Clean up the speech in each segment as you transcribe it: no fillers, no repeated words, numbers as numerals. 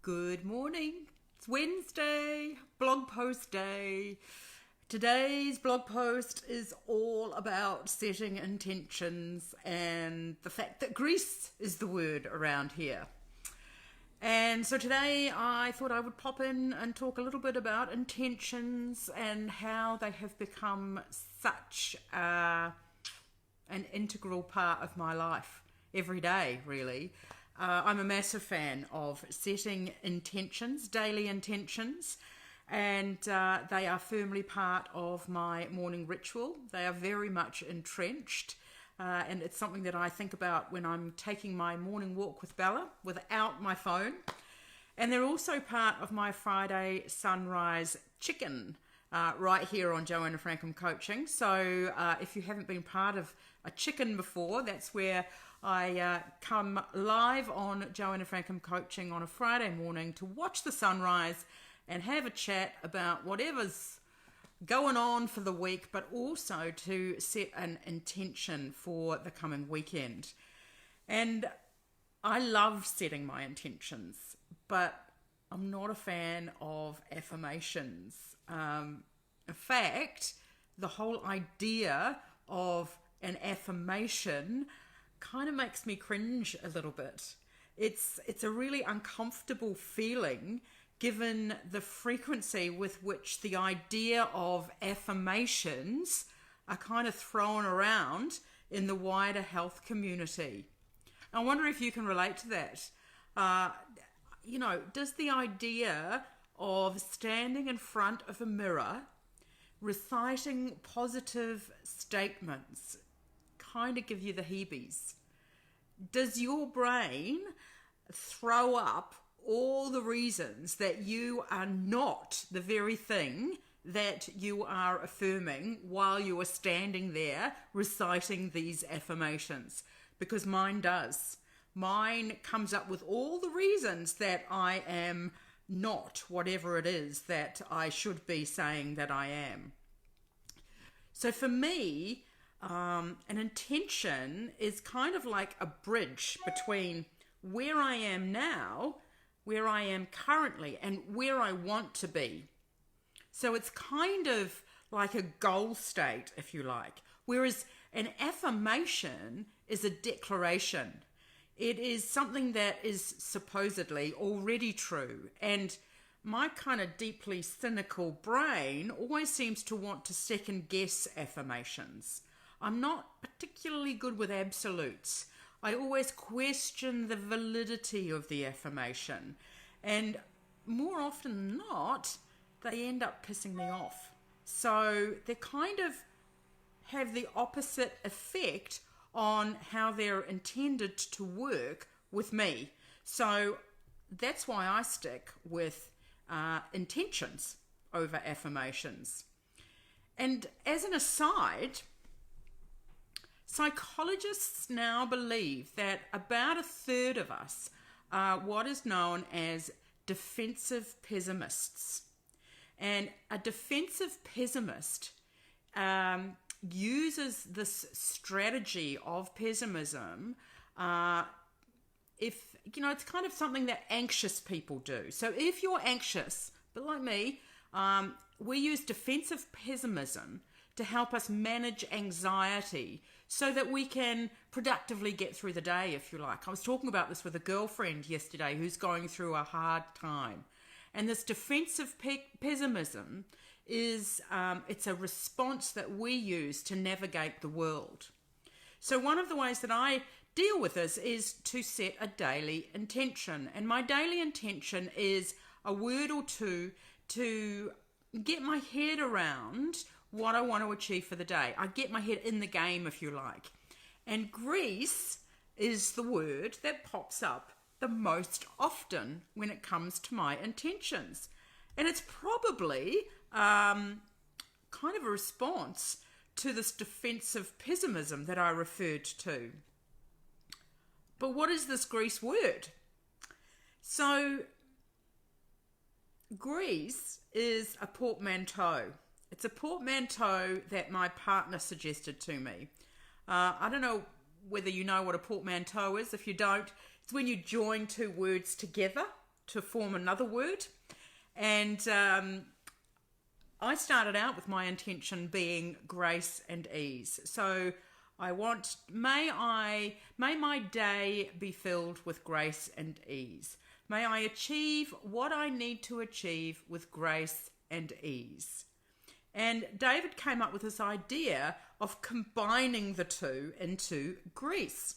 Good morning. It's Wednesday, blog post day. Today's blog post is all about setting intentions and the fact that Greece is the word around here. And so today I thought I would pop in and talk a little bit about intentions and how they have become such an integral part of my life every day, really. I'm a massive fan of setting intentions, daily intentions, and they are firmly part of my morning ritual. They are very much entrenched, and it's something that I think about when I'm taking my morning walk with Bella without my phone. And they're also part of my Friday sunrise chicken right here on Joanna Frankham Coaching. So if you haven't been part of a chicken before, that's where I come live on Joanna Frankham Coaching on a Friday morning to watch the sunrise and have a chat about whatever's going on for the week, but also to set an intention for the coming weekend. And I love setting my intentions, but I'm not a fan of affirmations. In fact, the whole idea of an affirmation kind of makes me cringe a little bit. It's a really uncomfortable feeling given the frequency with which the idea of affirmations are kind of thrown around in the wider health community. I wonder if you can relate to that. Does the idea of standing in front of a mirror, reciting positive statements, kind of give you the heebies? Does your brain throw up all the reasons that you are not the very thing that you are affirming while you are standing there reciting these affirmations? Because mine does. Mine comes up with all the reasons that I am not whatever it is that I should be saying that I am. So for me, an intention is kind of like a bridge between where I am now, where I am currently, and where I want to be. So it's kind of like a goal state, if you like. Whereas an affirmation is a declaration. It is something that is supposedly already true. And my kind of deeply cynical brain always seems to want to second guess affirmations. I'm not particularly good with absolutes. I always question the validity of the affirmation. And more often than not, they end up pissing me off. So they kind of have the opposite effect on how they're intended to work with me. So that's why I stick with intentions over affirmations. And as an aside, psychologists now believe that about a third of us are what is known as defensive pessimists. And a defensive pessimist uses this strategy of pessimism. It's kind of something that anxious people do. So if you're anxious, but like me, we use defensive pessimism to help us manage anxiety so that we can productively get through the day, if you like. I was talking about this with a girlfriend yesterday who's going through a hard time. And this defensive pessimism is it's a response that we use to navigate the world. So one of the ways that I deal with this is to set a daily intention. And my daily intention is a word or two to get my head around what I want to achieve for the day. I get my head in the game, if you like. And Greece is the word that pops up the most often when it comes to my intentions. And it's probably kind of a response to this defensive pessimism that I referred to. But what is this Greece word? So Greece is a portmanteau. It's a portmanteau that my partner suggested to me. I don't know whether you know what a portmanteau is. If you don't, it's when you join two words together to form another word. And I started out with my intention being grace and ease. So I want, may my day be filled with grace and ease. May I achieve what I need to achieve with grace and ease. And David came up with this idea of combining the two into Greece.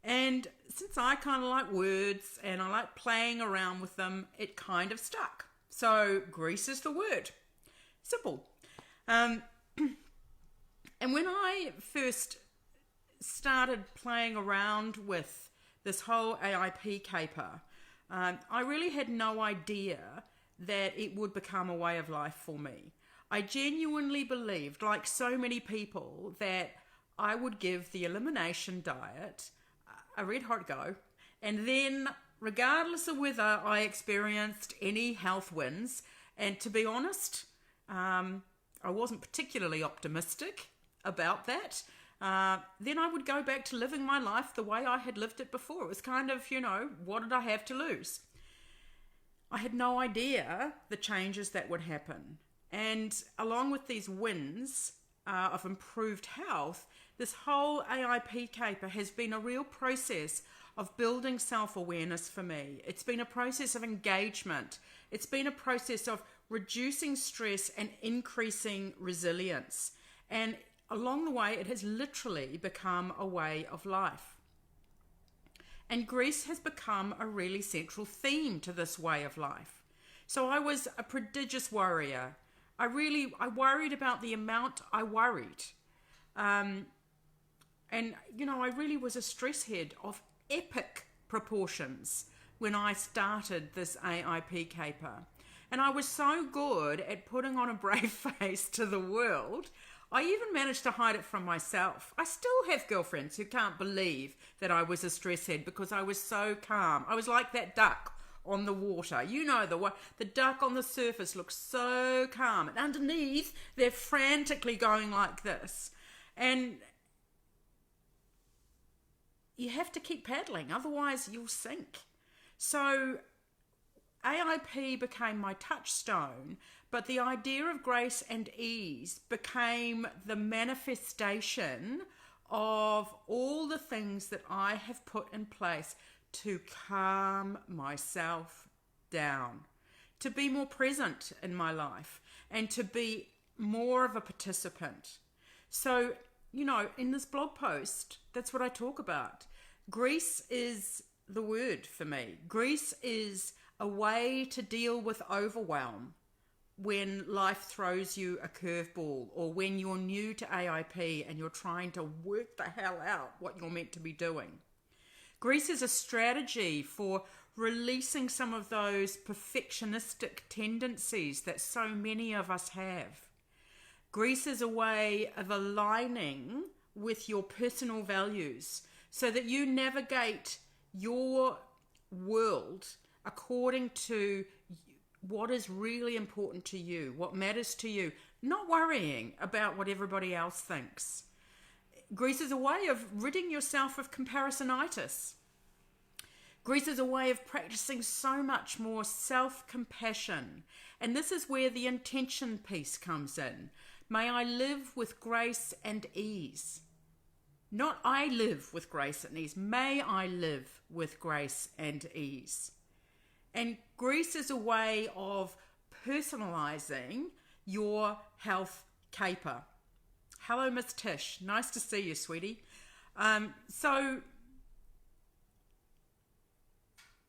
And since I kind of like words and I like playing around with them, it kind of stuck. So Greece is the word. Simple. And when I first started playing around with this whole AIP caper, I really had no idea that it would become a way of life for me. I genuinely believed, like so many people, that I would give the elimination diet a red hot go, and then regardless of whether I experienced any health wins, and to be honest, I wasn't particularly optimistic about that, then I would go back to living my life the way I had lived it before. It was kind of, what did I have to lose? I had no idea the changes that would happen. And along with these wins of improved health, this whole AIP caper has been a real process of building self-awareness for me. It's been a process of engagement. It's been a process of reducing stress and increasing resilience. And along the way, it has literally become a way of life. And Greece has become a really central theme to this way of life. So I was a prodigious worrier. I worried about the amount I worried. And, I really was a stress head of epic proportions when I started this AIP caper. And I was so good at putting on a brave face to the world, I even managed to hide it from myself. I still have girlfriends who can't believe that I was a stress head because I was so calm. I was like that duck on the water. The duck on the surface looks so calm, and underneath they're frantically going like this. And you have to keep paddling, otherwise you'll sink. So AIP became my touchstone, but the idea of grace and ease became the manifestation of all the things that I have put in place to calm myself down, to be more present in my life, and to be more of a participant. So, in this blog post, that's what I talk about. Grace is the word for me. Grace is a way to deal with overwhelm when life throws you a curveball, or when you're new to AIP and you're trying to work the hell out what you're meant to be doing. Grace is a strategy for releasing some of those perfectionistic tendencies that so many of us have. Grace is a way of aligning with your personal values so that you navigate your world according to what is really important to you, what matters to you, not worrying about what everybody else thinks. Grace is a way of ridding yourself of comparisonitis. Grace is a way of practicing so much more self-compassion. And this is where the intention piece comes in. May I live with grace and ease. Not I live with grace and ease. May I live with grace and ease. And Greece is a way of personalizing your health caper. Hello, Miss Tish. Nice to see you, sweetie. So,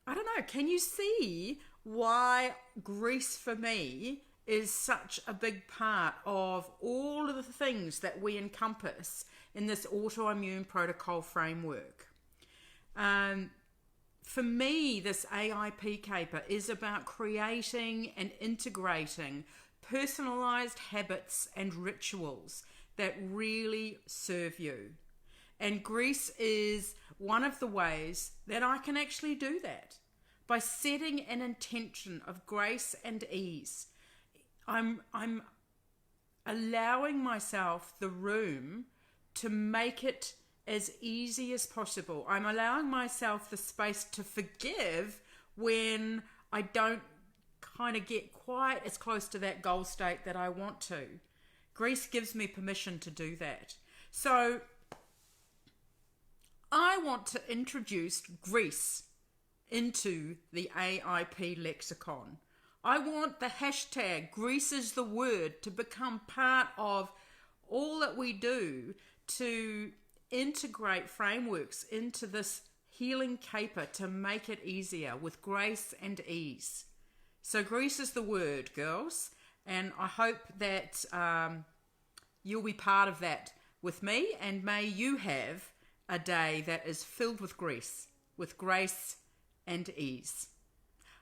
I don't know. Can you see why Greece for me is such a big part of all of the things that we encompass in this autoimmune protocol framework? For me, this AIP caper is about creating and integrating personalized habits and rituals that really serve you. And Greece is one of the ways that I can actually do that. By setting an intention of grace and ease, I'm allowing myself the room to make it as easy as possible. I'm allowing myself the space to forgive when I don't kind of get quite as close to that goal state that I want to. Greece gives me permission to do that. So I want to introduce Greece into the AIP lexicon. I want the hashtag Greece is the word to become part of all that we do to integrate frameworks into this healing caper to make it easier with grace and ease. So Greece is the word, girls, and I hope that you'll be part of that with me, and may you have a day that is filled with grace and ease.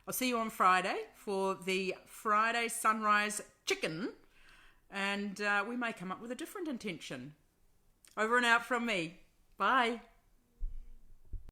I'll see you on Friday for the Friday Sunrise Chicken, and we may come up with a different intention. Over and out from me. Bye.